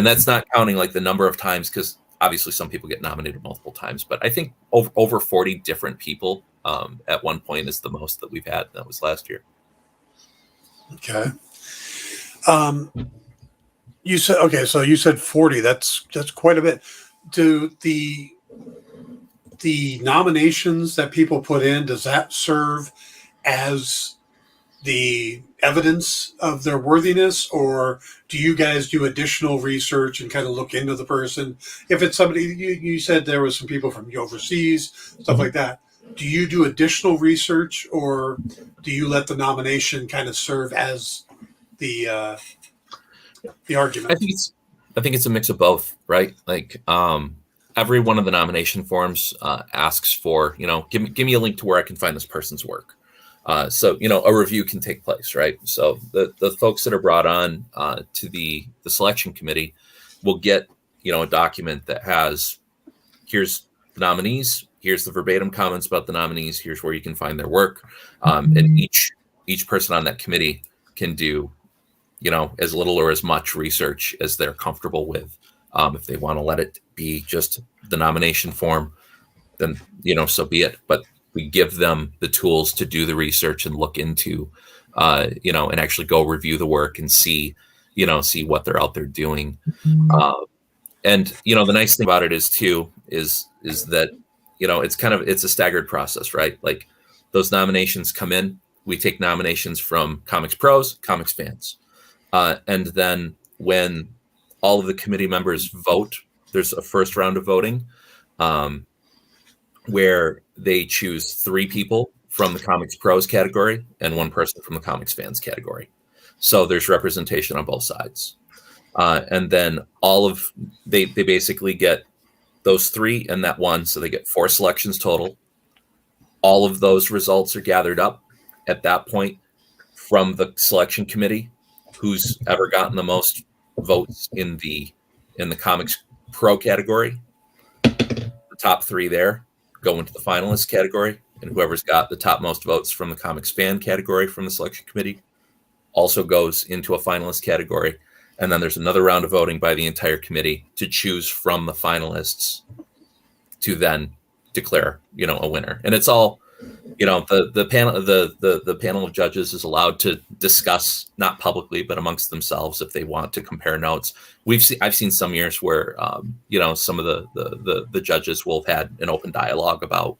that's not counting like the number of times, because obviously some people get nominated multiple times, but I think over 40 different people at one point is the most that we've had. That was last year. Okay. You said 40. That's quite a bit. Do the nominations that people put in, does that serve as the evidence of their worthiness, or do you guys do additional research and kind of look into the person? If it's somebody, you said there was some people from overseas, stuff like that. Do you do additional research, or do you let the nomination kind of serve as the argument? I think it's a mix of both, right? Like, every one of the nomination forms asks for, give me a link to where I can find this person's work. So, a review can take place, right? So the folks that are brought on to the selection committee will get, a document that has, here's the nominees, here's the verbatim comments about the nominees, here's where you can find their work. And each person on that committee can do, as little or as much research as they're comfortable with. If they want to let it be just the nomination form, then, so be it. But we give them the tools to do the research and look into, and actually go review the work and see what they're out there doing. And, the nice thing about it is that, it's a staggered process, right? Like, those nominations come in, we take nominations from comics pros, comics fans. And then when all of the committee members vote, there's a first round of voting where they choose 3 people from the Comics Pros category and 1 person from the Comics Fans category. So there's representation on both sides. And then they basically get those 3 and that 1, so they get 4 selections total. All of those results are gathered up at that point from the selection committee, who's ever gotten the most votes in the Comics Pro category. The top 3 there go into the finalist category, and whoever's got the top most votes from the Comics Fan category from the selection committee also goes into a finalist category. And then there's another round of voting by the entire committee to choose from the finalists to then declare, a winner. And it's all, the panel of judges is allowed to discuss, not publicly, but amongst themselves if they want to compare notes. I've seen some years where, some of the judges will have had an open dialogue about,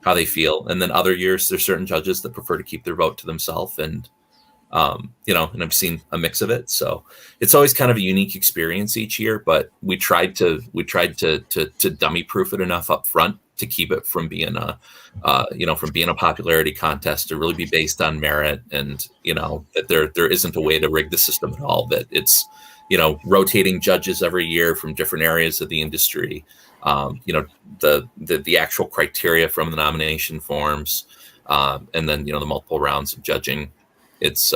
how they feel. And then other years, there's certain judges that prefer to keep their vote to themselves. And and I've seen a mix of it. So it's always kind of a unique experience each year, but we tried to dummy proof it enough up front to keep it from being a popularity contest, to really be based on merit, and, that there isn't a way to rig the system at all, that it's, rotating judges every year from different areas of the industry. The actual criteria from the nomination forms, and then, the multiple rounds of judging. It's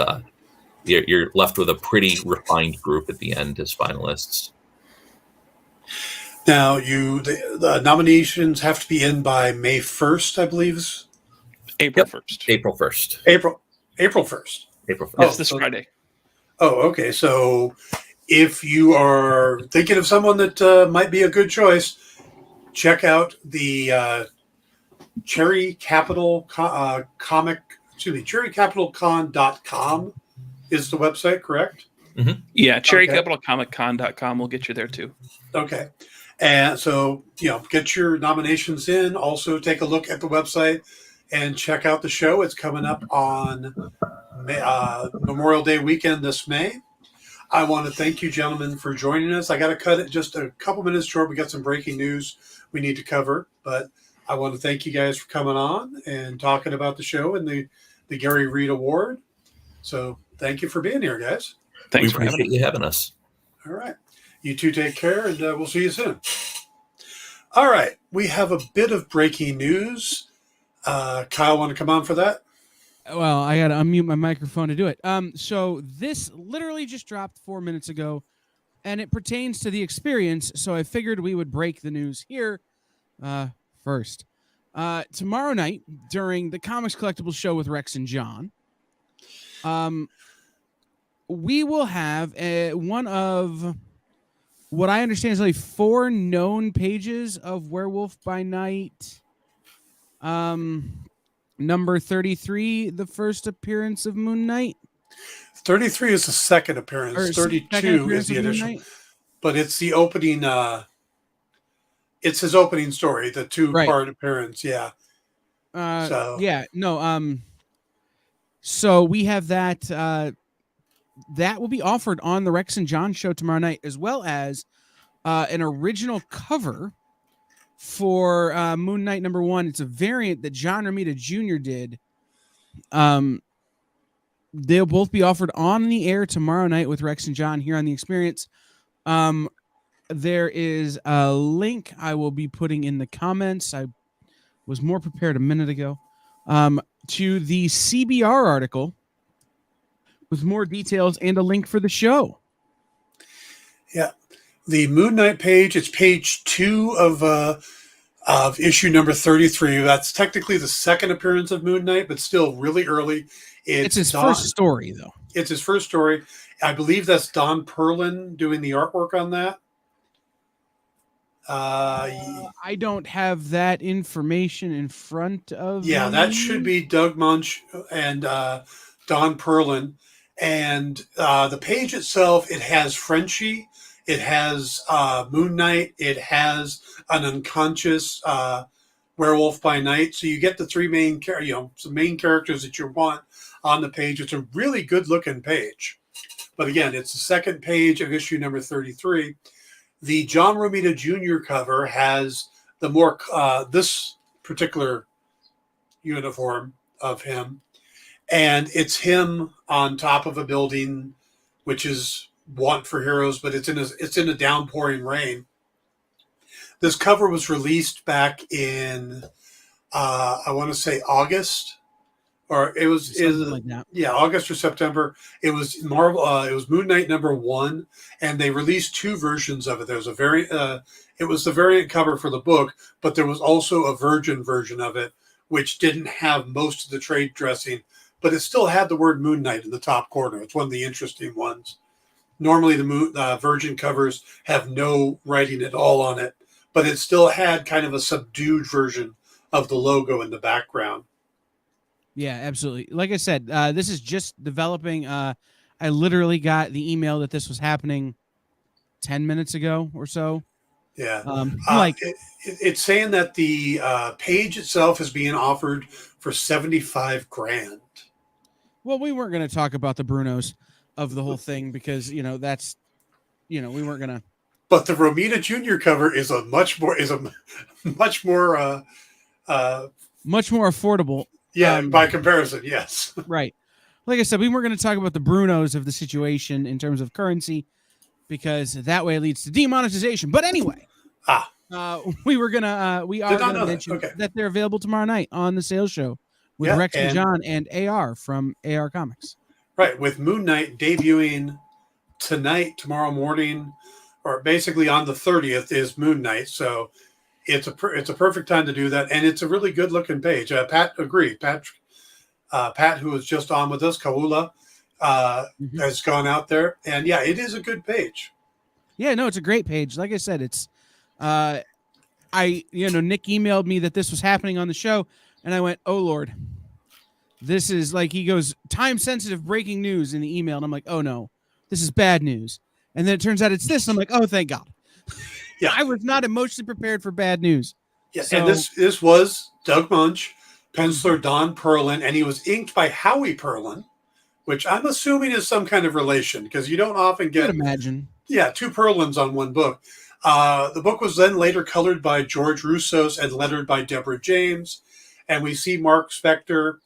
you're left with a pretty refined group at the end as finalists. Now, the nominations have to be in by May 1st, I believe. April 1st. April 1st. April 1st. April 1st. It's this Friday. Oh, okay. So if you are thinking of someone that might be a good choice, check out the Cherry Capital cherrycapitalcon.com is the website, correct? Mm-hmm. Yeah, cherrycapitalcomiccon.com will get you there too. Okay. And so, get your nominations in. Also, take a look at the website and check out the show. It's coming up on Memorial Day weekend this May. I want to thank you, gentlemen, for joining us. I got to cut it just a couple minutes short. We got some breaking news we need to cover, but I want to thank you guys for coming on and talking about the show and the Gary Reed Award. So thank you for being here, guys. Thanks for having us. All right. You two take care, and we'll see you soon. All right. We have a bit of breaking news. Kyle, want to come on for that? Well, I got to unmute my microphone to do it. So this literally just dropped 4 minutes ago, and it pertains to the experience, so I figured we would break the news here first. Tomorrow night, during the Comics Collectibles show with Rex and John, we will have one of what I understand is like 4 known pages of Werewolf by Night. Number 33, the first appearance of Moon Knight. 33 is the second appearance. 32 is the additional. But it's the opening. It's his opening story, the 2-part appearance. Yeah. So we have that. That will be offered on the Rex and John show tomorrow night, as well as an original cover for Moon Knight #1. It's a variant that John Romita Jr. did. They'll both be offered on the air tomorrow night with Rex and John here on The Experience. There is a link I will be putting in the comments. I was more prepared a minute ago. To the CBR article with more details and a link for the show. Yeah. The Moon Knight page, it's page 2 of issue number 33. That's technically the second appearance of Moon Knight, but still really early. It's his first story, though. It's his first story. I believe that's Don Perlin doing the artwork on that. I don't have that information in front of me. That should be Doug Munch and Don Perlin. And the page itself, it has Frenchie, it has Moon Knight, it has an unconscious Werewolf by Night. So you get the 3 main main characters that you want on the page. It's a really good looking page. But again, it's the second page of issue number 33. The John Romita Jr. cover has the more this particular uniform of him, and it's him on top of a building, which is Want for Heroes, but it's in a downpouring rain. This cover was released back in I want to say August, or it was like that. Yeah, August or September. It was Marvel. It was Moon Knight #1, and they released two versions of it. There was a variant. It was the variant cover for the book, but there was also a Virgin version of it, which didn't have most of the trade dressing, but it still had the word Moon Knight in the top corner. It's one of the interesting ones. Normally, the Virgin covers have no writing at all on it, but it still had kind of a subdued version of the logo in the background. Yeah, absolutely. Like I said, this is just developing. I literally got the email that this was happening 10 minutes ago or so. Yeah. It's saying that the page itself is being offered for $75,000. Well, we weren't going to talk about the Brunos of the whole thing because, that's, we weren't going to. But the Romita Jr. cover is much more affordable. Yeah, by comparison, yes. Right. Like I said, we weren't going to talk about the Brunos of the situation in terms of currency because that way it leads to demonetization. But anyway, we are gonna mention that they're available tomorrow night on the sales show with Rex and John and AR from AR Comics. Right, with Moon Knight debuting tomorrow morning, or basically on the 30th is Moon Knight. So it's a perfect time to do that, and it's a really good looking page. Pat agreed. Pat, who was just on with us, Kawala, has gone out there, and yeah, it is a good page. Yeah, no, it's a great page. Like I said, it's Nick emailed me that this was happening on the show, and I went, "Oh Lord, this is," like, he goes, "time sensitive breaking news" in the email, and I'm like, "Oh no, this is bad news." And then it turns out it's this. And I'm like, "Oh, thank God." Yeah, I was not emotionally prepared for bad news. Yeah, so, and this was Doug Munch, penciler Don Perlin, and he was inked by Howie Perlin, which I'm assuming is some kind of relation because you don't often get. I would imagine. Yeah, two Perlins on one book. The book was then later colored by George Roussos and lettered by Deborah James, and we see Mark Spector,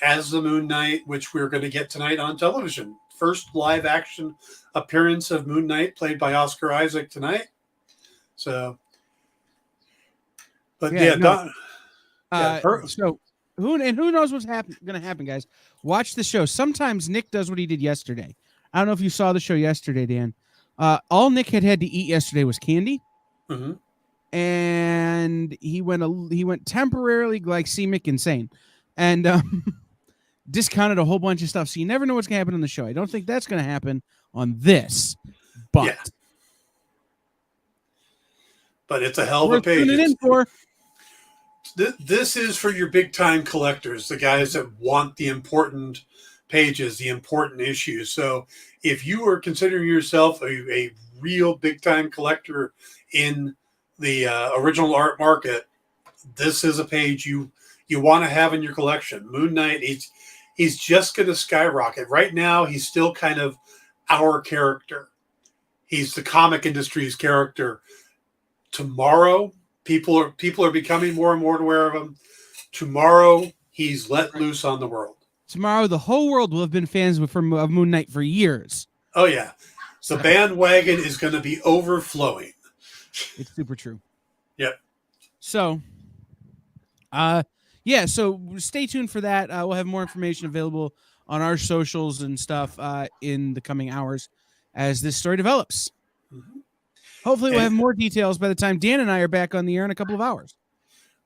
as the Moon Knight, which we're going to get tonight on television. First live action appearance of Moon Knight, played by Oscar Isaac tonight. So, but so who knows what's going to happen, guys? Watch the show. Sometimes Nick does what he did yesterday. I don't know if you saw the show yesterday, Dan. All Nick had to eat yesterday was candy, and he went temporarily glycemic insane, and discounted a whole bunch of stuff. So you never know what's going to happen on the show. I don't think that's going to happen on this, but it's a hell of a page. This is for your big time collectors, the guys that want the important pages, the important issues. So if you are considering yourself a real big time collector in the original art market, this is a page you want to have in your collection. Moon Knight, he's just going to skyrocket. Right now, he's still kind of our character. He's the comic industry's character. Tomorrow, people are becoming more and more aware of him. Tomorrow, he's let loose on the world. Tomorrow, the whole world will have been fans of Moon Knight for years. Oh, yeah. The bandwagon is going to be overflowing. It's super true. Yep. So, so stay tuned for that. We'll have more information available on our socials and stuff in the coming hours as this story develops. Mm-hmm. Hopefully we'll have more details by the time Dan and I are back on the air in a couple of hours.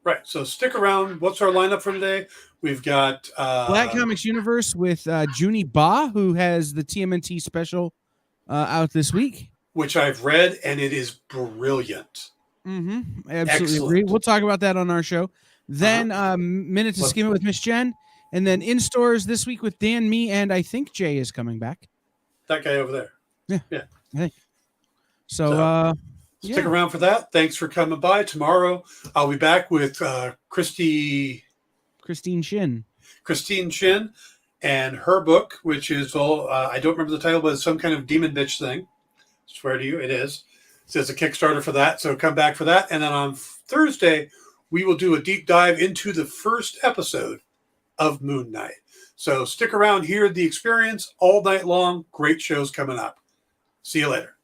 Right. So stick around. What's our lineup for today? We've got Black Comics Universe with Junie Ba, who has the TMNT special out this week. Which I've read, and it is brilliant. Mm-hmm. Absolutely agree. We'll talk about that on our show. Then Minute to Skim It with Miss Jen. And then in stores this week with Dan, me, and I think Jay is coming back. That guy over there. Yeah. I think. So stick around for that. Thanks for coming by. Tomorrow I'll be back with Christine Shin. And her book, which is I don't remember the title, but it's some kind of demon bitch thing. I swear to you, it is. So it's a Kickstarter for that. So come back for that. And then on Thursday, we will do a deep dive into the first episode of Moon Knight. So stick around here at The Experience all night long. Great shows coming up. See you later.